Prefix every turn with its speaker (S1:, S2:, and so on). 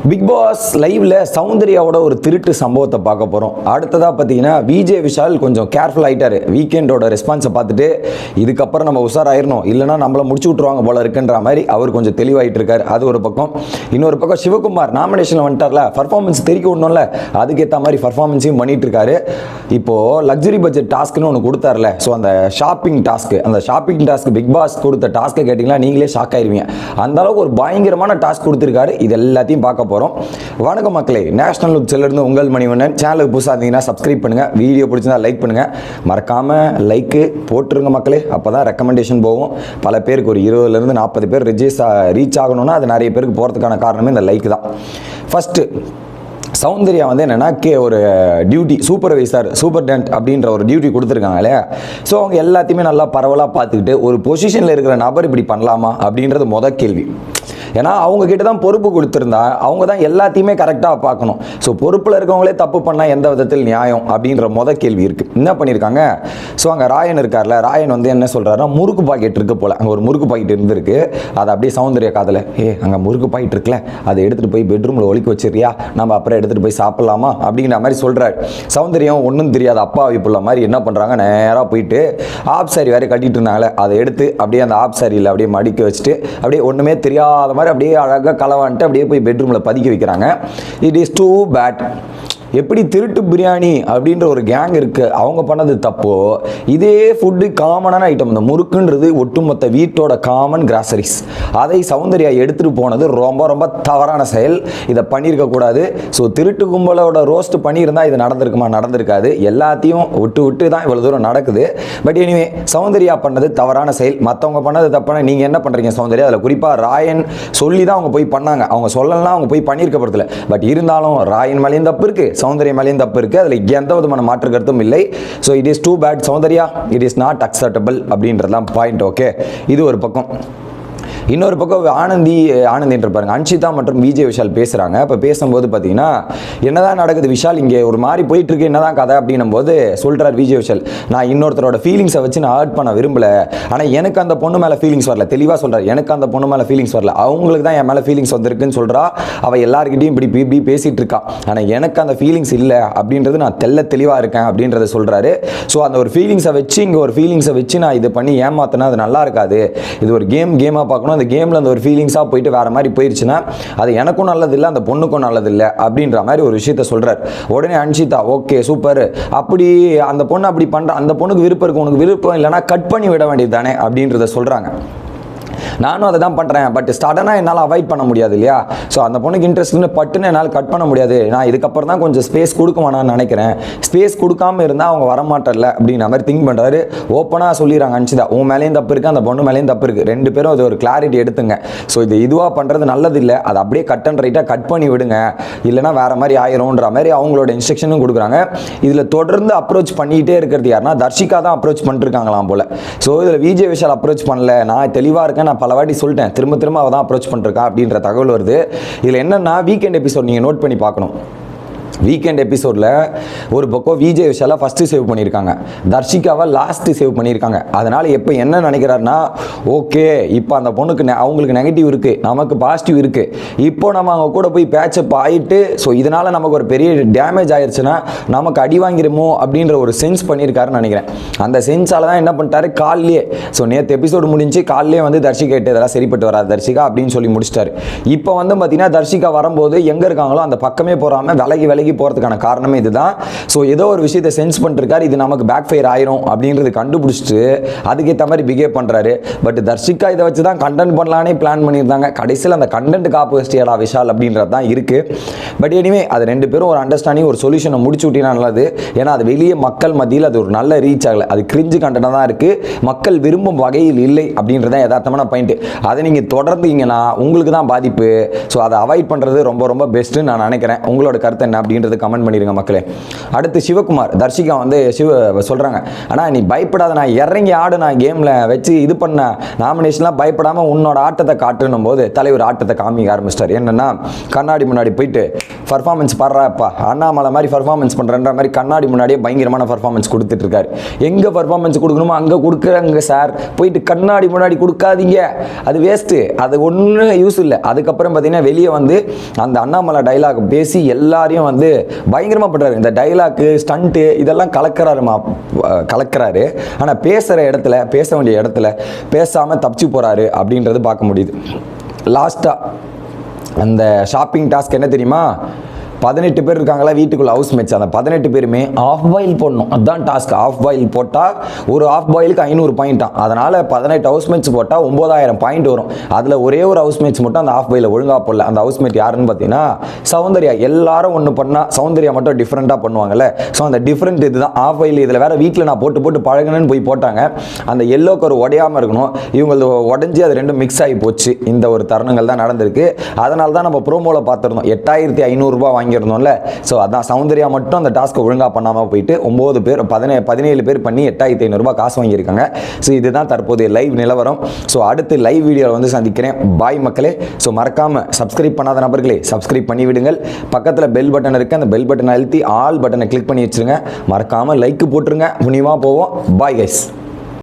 S1: Big pass லைவ்ல சௌந்தர்யாவோட ஒரு திருட்டு சம்பவத்தை பார்க்க போகிறோம். அடுத்ததாக பார்த்தீங்கன்னா விஜய் விஷால் கொஞ்சம் கேர்ஃபுல் ஆகிட்டாரு. வீக்கெண்டோட ரெஸ்பான்ஸை பார்த்துட்டு இதுக்கப்புறம் நம்ம உஷாராயிரணும், இல்லைனா நம்மளை முடிச்சு விட்ருவாங்க போல இருக்குன்ற மாதிரி அவர் கொஞ்சம் தெளிவாயிட்டு இருக்காரு. அது ஒரு பக்கம். இன்னொரு பக்கம் சிவகுமார் நாமினேஷனில் வந்துட்டார்ல, பர்ஃபார்மன்ஸ் தெரிவிக்க விடணும்ல, அதுக்கேற்ற மாதிரி பர்ஃபார்மன்ஸையும் பண்ணிட்டு இருக்காரு. இப்போது லக்ஸரி பட்ஜெட் டாஸ்க்னு ஒன்று கொடுத்தார்ல, ஸோ அந்த ஷாப்பிங் டாஸ்க் பிக் பாஸ் கொடுத்த டாஸ்க்கை கேட்டிங்கன்னா நீங்களே ஷாக் ஆயிருவீங்க. அந்த அளவுக்கு ஒரு பயங்கரமான டாஸ்க் கொடுத்துருக்காரு. இது எல்லாத்தையும் பார்க்க போகிறோம். வணக்கம் மக்களே, நேஷனல் லுக் செல்லிருந்து உங்கள் மணிவண்ணன். சேனலுக்கு புதுசாக இருந்தீங்கன்னா சப்ஸ்கிரைப் பண்ணுங்கள், வீடியோ பிடிச்சிருந்தா லைக் பண்ணுங்கள், மறக்காமல் லைக்கு போட்டுருங்க மக்களே. அப்போ தான் ரெக்கமெண்டேஷன் போகும். பல பேருக்கு ஒரு 20லேருந்து 40 பேர் ரீச் ஆகணும்னா அது நிறைய பேருக்கு போகிறதுக்கான காரணமே இந்த லைக் தான். ஃபஸ்ட்டு சௌந்தர்யா வந்து என்னென்னா ஒரு டியூட்டி சூப்பர்டென்ட் அப்படின்ற ஒரு டியூட்டி கொடுத்துருக்காங்க இல்லையா. ஸோ அவங்க எல்லாத்தையுமே நல்லா பரவலாக பார்த்துக்கிட்டு ஒரு பொசிஷனில் இருக்கிற நபர் இப்படி பண்ணலாமா அப்படின்றது முதல் கேள்வி. ஏன்னா அவங்க கிட்ட தான் பொறுப்பு கொடுத்துருந்தா அவங்க தான் எல்லாத்தையுமே கரெக்டாக பார்க்கணும். ஸோ பொறுப்பில் இருக்கவங்களே தப்பு பண்ணால் எந்த விதத்தில் நியாயம் அப்படின்ற முதல் கேள்வி இருக்குது. என்ன பண்ணியிருக்காங்க, ஸோ அங்கே ராயன் இருக்கார்ல, ராயன் வந்து என்ன சொல்கிறாருன்னா முறுக்கு பாக்கெட் இருக்குது போல், அங்கே ஒரு முறுக்கு பாக்கெட் இருந்திருக்கு. அதை அப்படியே சௌந்தர்யா காதில், அங்கே முறுக்கு பாக்கெட் இருக்குல்ல, அதை எடுத்துகிட்டு போய் பெட்ரூமில் ஒழிக்க வச்சிருக்கியா, நம்ம அப்புறம் எடுத்துகிட்டு போய் சாப்பிட்லாமா அப்படிங்கிற மாதிரி சொல்கிறாரு. சௌந்தர்யம் ஒன்றும் தெரியாத அப்பாவி புள்ள மாதிரி என்ன பண்ணுறாங்க, நேராக போயிட்டு ஆப் சாரி வேறு கட்டிட்டு இருந்தாங்களே, அதை எடுத்து அப்படியே அந்த ஆப் சாரியில் அப்படியே மடிக்க வச்சுட்டு அப்படியே ஒன்றுமே தெரியாத மாதிரி அப்படியே அழகாக களவான்ட்டு அப்படியே போய் பெட்ரூமில் பதுக்கி வைக்கிறாங்க. It is too bad. எப்படி திருட்டு பிரியாணி அப்படின்ற ஒரு கேங் இருக்குது, அவங்க பண்ணது தப்போ, இதே ஃபுட்டு காமனான ஐட்டம், இந்த முறுக்குன்றது ஒட்டுமொத்த வீட்டோட காமன் கிராசரிஸ், அதை சௌந்தர்யா எடுத்துகிட்டு போனது ரொம்ப ரொம்ப தவறான செயல். இதை பண்ணியிருக்கக்கூடாது. ஸோ திருட்டு கும்பலோட ரோஸ்ட் பண்ணியிருந்தால் இது நடந்திருக்காது. எல்லாத்தையும் விட்டு தான் இவ்வளோ தூரம் நடக்குது. பட் எனிவே சௌந்தர்யா பண்ணது தவறான செயல். மற்றவங்க பண்ணது தப்பான நீங்கள் என்ன பண்ணுறீங்க சௌந்தர்யா? அதில் குறிப்பாக ராயன் சொல்லி தான் அவங்க போய் பண்ணாங்க, அவங்க சொல்லலாம் அவங்க போய் பண்ணியிருக்க போகிறதில்ல. பட் இருந்தாலும் ராயன் மேலேயும் தப்பு இருக்குது, சௌந்தர்யா மேலேயும் தப்பு இருக்குது, அதில் எந்த விதமான மாற்று கருத்தும் இல்லை. So it is too bad Soundarya, it is not acceptable அப்படின்றதான் பாயிண்ட். ஓகே, இது ஒரு பக்கம். இன்னொரு பக்கம் ஆனந்தின்ற பாருங்க, அன்ஷிதா மற்றும் விஜய் விஷால் பேசுகிறாங்க. இப்போ பேசும்போது பார்த்தீங்கன்னா என்னதான் நடக்குது விஷால், இங்கே ஒரு மாதிரி போயிட்டு இருக்கு, என்னதான் கதை அப்படின்னும் போது சொல்கிறார் விஜய் விஷால், நான் இன்னொருத்தரோட ஃபீலிங்ஸை வச்சு நான் ஹர்ட் பண்ண விரும்பல, ஆனால் எனக்கு அந்த பொண்ணு மேலே ஃபீலிங்ஸ் வரல. தெளிவாக சொல்கிறார், எனக்கு அந்த பொண்ணு மேலே ஃபீலிங்ஸ் வரல, அவங்களுக்கு தான் என் மேலே ஃபீலிங்ஸ் வந்திருக்குன்னு சொல்கிறா. அவள் எல்லாருக்கிட்டையும் இப்படி பேசிகிட்டு இருக்கா, ஆனால் எனக்கு அந்த ஃபீலிங்ஸ் இல்லை அப்படின்றது நான் தெளிவாக இருக்கேன் அப்படின்றத சொல்கிறாரு. ஸோ அந்த ஒரு ஃபீலிங்ஸை வச்சு இங்கே ஒரு ஃபீலிங்ஸை வச்சு நான் இது பண்ணி ஏமாத்தினா அது நல்லா இருக்காது. இது ஒரு கேமாக பார்க்கணும். அந்த கேமில் அந்த ஒரு ஃபீலிங்ஸாக போயிட்டு வேறு மாதிரி போயிடுச்சுன்னா அது எனக்கும் நல்லதில்லை, அந்த பொண்ணுக்கும் நல்லதில்லை அப்படின்ற மாதிரி ஒரு விஷயத்த சொல்கிறார். உடனே அன்ஷிதா ஓகே சூப்பர், அப்படி அந்த பொண்ணு அப்படி பண்ணுற, அந்த பொண்ணுக்கு விருப்பம் இருக்கு, உனக்கு விருப்பம் இல்லைனா கட் பண்ணி விட வேண்டியது தானே அப்படின்றத சொல்கிறாங்க. நானும் அதை தான் பண்ணுறேன், பட் சடனாக என்னால் அவாய்ட் பண்ண முடியாது இல்லையா. ஸோ அந்த பொண்ணுக்கு இன்ட்ரெஸ்ட்னு பட்டுன்னு என்னால் கட் பண்ண முடியாது. நான் இதுக்கப்புறம் தான் கொஞ்சம் ஸ்பேஸ் கொடுக்குவானான்னு நினைக்கிறேன். ஸ்பேஸ் கொடுக்காம இருந்தால் அவங்க வரமாட்டல அப்படின்ற மாதிரி திங்க் பண்ணுறாரு. ஓப்பனாக சொல்லிடுறாங்க அன்ஷிதா, உன் மேலேயும் தப்பு இருக்குது, அந்த பொண்ணு மேலேயும் தப்பு இருக்குது, ரெண்டு பேரும் அது ஒரு கிளாரிட்டி எடுத்துங்க. ஸோ இதுவாக பண்ணுறது நல்லது இல்லை, அதை அப்படியே கட் அண்ட் ரைட்டாக கட் பண்ணி விடுங்க, இல்லைனா வேறு மாதிரி ஆயிரும்ன்ற மாதிரி அவங்களோட இன்ஸ்ட்ரக்ஷனும் கொடுக்குறாங்க. இதில் தொடர்ந்து அப்ரோச் பண்ணிக்கிட்டே இருக்கிறது யாருன்னா தர்ஷிகா தான் அப்ரோச் பண்ணிருக்காங்களாம் போல். ஸோ இதில் விஜய் விஷால் அப்ரோச் பண்ணல, நான் தெளிவாக இருக்கேன், நான் பல வாட்டி சொல்லிட்டேன், திரும்ப அவள் தான் அப்ரோச் பண்ணிருக்கா அப்படின்ற தகவல் வருது. இதில் என்னன்னா வீக்கெண்ட் எபிசோட் நீங்கள் நோட் பண்ணி பார்க்கணும். வீக்கெண்ட் எபிசோடில் ஒரு பக்கம் விஜய் விஷாலை ஃபஸ்ட்டு சேவ் பண்ணியிருக்காங்க, தர்ஷிகாவை லாஸ்ட்டு சேவ் பண்ணியிருக்காங்க. அதனால் எப்போ என்ன நினைக்கிறாருன்னா, ஓகே இப்போ அந்த பொண்ணுக்கு அவங்களுக்கு நெகட்டிவ் இருக்குது, நமக்கு பாசிட்டிவ் இருக்குது, இப்போ நம்ம அவங்க கூட போய் பேச்சப் ஆகிட்டு ஸோ இதனால் நமக்கு ஒரு பெரிய டேமேஜ் ஆயிடுச்சுன்னா நமக்கு அடி வாங்கிடுமோ அப்படின்ற ஒரு சென்ஸ் பண்ணியிருக்காருன்னு நினைக்கிறேன். அந்த சென்ஸால் தான் என்ன பண்ணிட்டாரு, காலையிலே ஸோ நேற்று எபிசோடு முடிஞ்சு காலையிலே வந்து தர்ஷிகா கேட்டு இதெல்லாம் சரிப்பட்டு வராது தர்ஷிகா அப்படின்னு சொல்லி முடிச்சிட்டாரு. இப்போ வந்து பார்த்தீங்கன்னா தர்ஷிகா வரும்போது எங்கே இருக்காங்களோ அந்த பக்கமே போகாமல் விலகி போகிறதுக்கான காரணமே இதுதான். ஸோ ஏதோ ஒரு விஷயத்தை சென்ஸ் பண்ணிருக்காரு, இது நமக்கு பேக் ஃபயர் ஆயிரும் அப்படின்றது கண்டுபிடிச்சிட்டு அதுக்கேற்ற மாதிரி பிஹேவ் பண்ணுறாரு. பட் தர்ஷிகா இதை வச்சு தான் கண்டென்ட் பண்ணலானே பிளான் பண்ணியிருந்தாங்க. கடைசியில் அந்த கண்டென்ட் காப்பு வச்சியா விஷால் அப்படின்றது தான் இருக்குது. பட் எனிவே அது ரெண்டு பேரும் ஒரு அண்டர்ஸ்டாண்டிங் ஒரு சொல்யூஷனை முடிச்சு விட்டினா நல்லது. ஏன்னா அது வெளியே மக்கள் மத்தியில் அது ஒரு நல்ல ரீச் ஆகலை, அது கிரிஞ்சு கண்டென்ட்டாக தான் இருக்குது, மக்கள் விரும்பும் வகையில் இல்லை அப்படின்றது தான் யதார்த்தமான பாயிண்ட். அதை நீங்கள் தொடர்ந்தீங்கன்னா உங்களுக்கு தான் பாதிப்பு. ஸோ அதை அவாய்ட் பண்ணுறது ரொம்ப ரொம்ப பெஸ்ட்டுன்னு நான் நினைக்கிறேன். உங்களோட கருத்து என்ன அப்படின்றது கமெண்ட் பண்ணிருங்க மக்களே. அடுத்து சிவகுமார், தர்ஷிகா வந்து சொல்றாங்க, ஆனால் நீ பயப்படாத, நான் இறங்கி ஆடு, நான் கேமில் வச்சு இது பண்ண நாமினேஷன்லாம் பயப்படாமல் உன்னோட ஆட்டத்தை காட்டுன்னும் போது தலைவர் ஆட்டத்தை காமிக்க ஆரம்பிச்சிட்டார். என்னன்னா கண்ணாடி முன்னாடி போயிட்டு பர்ஃபார்மன்ஸ் பாடுறாப்பா அண்ணாமலை மாதிரி பர்ஃபார்மன்ஸ் பண்ணுறன்ற மாதிரி கண்ணாடி முன்னாடியே பயங்கரமான பர்ஃபார்மன்ஸ் கொடுத்துட்டு இருக்காரு. எங்கே பர்ஃபார்மன்ஸ் கொடுக்கணுமோ அங்கே கொடுக்குறாங்க சார், போயிட்டு கண்ணாடி முன்னாடி கொடுக்காதீங்க, அது வேஸ்ட்டு, அது ஒன்றும் யூஸ் இல்லை. அதுக்கப்புறம் பார்த்தீங்கன்னா வெளியே வந்து அந்த அண்ணாமலை டைலாக் பேசி எல்லாரையும் வந்து பயங்கரமாக பண்ணுறாரு. இந்த டைலாக்கு ஸ்டண்ட்டு இதெல்லாம் கலக்கிறாரு. ஆனால் பேசுகிற இடத்துல, பேச வேண்டிய இடத்துல பேசாமல் தப்பிச்சு போகிறாரு அப்படின்றது பார்க்க முடியுது. லாஸ்ட்டாக அந்த ஷாப்பிங் டாஸ்க் என்ன தெரியுமா? 18 பேர் இருக்காங்களா வீட்டுக்குள்ள ஹவுஸ்மேட்ஸ், அந்த 18 பேருமே ஆஃப் பாயில் போடணும். அதுதான் டாஸ்க். ஆஃப் பாயில் போட்டால் ஒரு ஆஃப் பாயிலுக்கு 500 பாயிண்டாம். அதனால் 18 ஹவுஸ்மேட்ஸ் போட்டால் 9000 பாயிண்ட் வரும். அதில் ஒரே ஒரு ஹவுஸ்மேட்ஸ் மட்டும் அந்த ஆஃப் பாயில் ஒழுங்காக போடல. அந்த ஹவுஸ்மேட் யாருன்னு பார்த்தீங்கன்னா சௌந்தர்யா. எல்லாரும் ஒன்று பண்ணால் சௌந்தர்யா மட்டும் டிஃப்ரெண்ட்டாக பண்ணுவாங்கல்ல. ஸோ அந்த டிஃப்ரெண்ட் இதுதான் ஆஃப் பாயில். இதில் வேறு வீட்டில் நான் போட்டு பழகணுன்னு போய் போட்டாங்க. அந்த எல்லோ கரு உடையாமல் இருக்கணும், இவங்க உடஞ்சி அது ரெண்டும் மிக்ஸ் ஆகி போச்சு. இந்த ஒரு தருணங்கள் தான் நடந்திருக்கு. அதனால தான் நம்ம ப்ரோமோவில் பார்த்துருந்தோம் 8500 ரூபாய் வாங்கியிருந்தோம்ல. ஸோ அதான் சௌந்தர்யா மட்டும் அந்த டாஸ்க்கை ஒழுங்காக பண்ணாமல் போயிட்டு 9 பேர் 17 பேர் பண்ணி 8500 ரூபாய் காசு வாங்கியிருக்காங்க. ஸோ இதுதான் தற்போதைய லைவ் நிலவரம். ஸோ அடுத்து லைவ் வீடியோவில் வந்து சந்திக்கிறேன். பாய் மக்களே. ஸோ மறக்காமல் சப்ஸ்கிரைப் பண்ணாத நபர்களே சப்ஸ்கிரைப் பண்ணி விடுங்கள். பக்கத்தில் பெல் பட்டன் இருக்குது, அந்த பெல் பட்டனை அழுத்தி ஆல் பட்டனை கிளிக் பண்ணி வச்சுருங்க. மறக்காமல் லைக் போட்டுருங்க. புனியமாக போவோம். Bye guys.